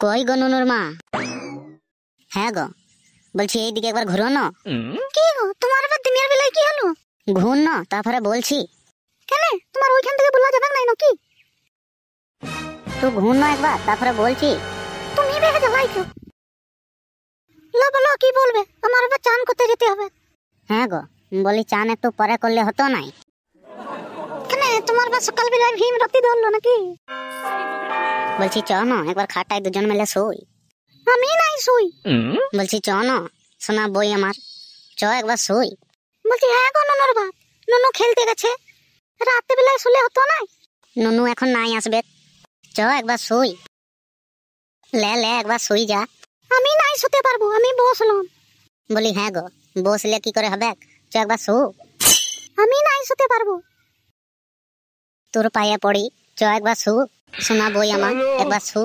কই গো নুনুর মা? হ্যাঁ গো, বলছি এইদিকে একবার ঘুরো না। কি গো, তোমার আবার দিনের বেলায় কি হলো? ঘুর না, তারপরে বলছি। কেন, তোমার ওইখান থেকে বলা যাবে না নাকি? তো ঘুর না একবার, তারপরে বলছি। তুমি বেগে জ্বালাইছো। লা বলো, কি বলবে? আমার আবার চান করতে যেতে হবে। হ্যাঁ গো, বলি চান একটু পরে করলে হতো নাই? কেন, তোমার বা সকাল বেলায় ভীম রক্তি ধরলো নাকি? বলছি চ না, একবার খাটায় দুজন মিলে শুই। আমি নাই শুই। বলছি চ না, শোনা বই আমার, চ একবার শুই। বলছি হ্যাঁ গো নুনুর বাপ, নুনু খেলতে গেছে, রাতে বেলায় শুলে হতো না? নুনু এখন নাই আসবে, চ একবার শুই। লে লে একবার শুই যা। আমি নাই শুতে পারবো, আমি বসলাম। বলি হ্যাঁ গো, বসলে কি করে হবে, চ একবার শু। আমি নাই শুতে পারবো। তোর পায়ে পড়ি, চ একবার শু। শোনা বই আমার, একবার শু।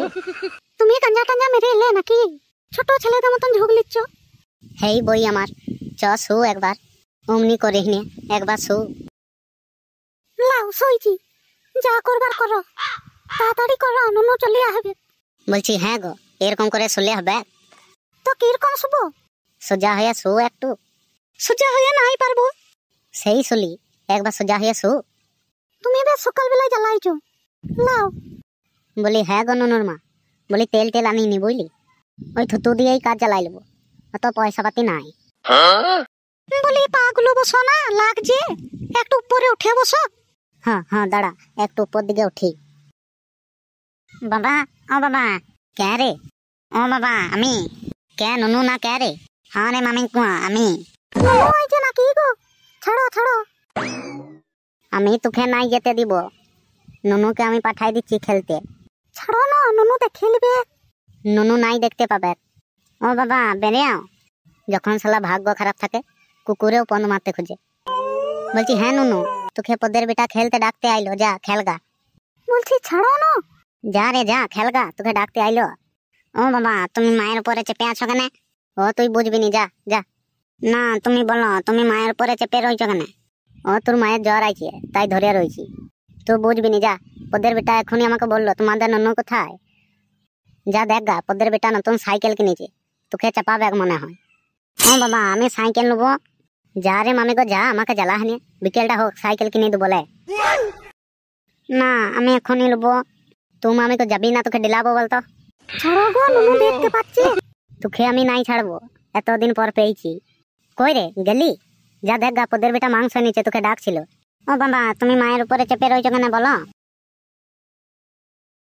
তুমি কাঞ্জা টাঞ্জা মেরে এলে নাকি? ছোট ছেলেদের মতন ঝুঁক লিচ্ছ। হেই বই আমার, চ শু একবার, অমনি করে নে একবার শু। লাও শুইছি, যা করবার করো, তাড়াতাড়ি করো, নুনু চলে আসবে। বলছি হ্যাঁ গো, এরকম করে শুলে হবে? তো কিরকম শুবো? সোজা হয়ে শু একটু। সোজা হয়ে নাই পারবো। সেই শুলি, একবার সোজা হয়ে শু। তুমি বেশ সকাল বেলায় জ্বালাইছো, লাও। বলি হ্যাঁ গো নুনুর মা, বলি তেল টেল আনিনি বুঝলি, ওই থুতু দিয়েই কাজ জ্বালাই নেবো, অত পয়সা পাতি নাই। বলি পাগুলো বসো না, লাগছে, একটু উপরে উঠে বসো। হ্যাঁ হ্যাঁ দাঁড়া, একটু উপর দিকে উঠি। বাবা, ও বাবা, কে রে? ও বাবা, আমি। কে নুনু না কে রে? হ্যাঁ রে মামি কুয়া, আমি। নুনু আইছে নাকি গো? ছাড়ো ছাড়ো। আমি তোকে নাই যেতে দিব, নুনুকে আমি পাঠাই দিচ্ছি খেলতে। ছাড়ো না, নুনু দেখে নিবে। নুনু নাই দেখতে পাবে। ও বাবা বেরিয়াও, যখন শালা ভাগ্য খারাপ থাকে কুকুরেও পন মারতে খুঁজে। বলছি হ্যাঁ নুনু, তোকে পদের বেটা খেলতে ডাকতে আইলো, যা খেলগা। বলছি ছাড়ো না। যা রে যা খেলগা, তোকে ডাকতে আইলো। ও বাবা, তুমি মায়ের উপরে চেপে আছো কেন? ও তুই বুঝবি নি, যা যা। না তুমি বলো, তুমি মায়ের উপরে চেপে রয়েছো কেন? ও তোর মায়ের জ্বর আইছে, তাই ধরে রয়েছি। তুই বুঝবি নি, যা। পদের বেটা এখনই আমাকে বললো তোমাদের নুনু কোথায়। যা দেখ গা, পদের বেটা নতুন সাইকেল কিনেছে, তোকে চাপাবে মনে হয়। ও বাবা, আমি সাইকেল নেবো। যা রে মামি গো যা, আমাকে জ্বালা হানি, বিকেলটা হোক সাইকেল কিনে দেবো বলে। না আমি এখনই নেবো। তুমি আমি তো যাবি না, তোকে ডিলাবো বলতো। ছাড়ো গো, নুনু দেখতে পাচ্ছি। তোকে আমি নাই ছাড়বো, এতদিন পর পেয়েছি। কই রে গেলি? যা দেখ গা, পদের বেটা মাংস নিচে তোকে ডাকছিল। ও বাবা, তুমি মায়ের উপরে চেপে রয়েছো কেন বলো?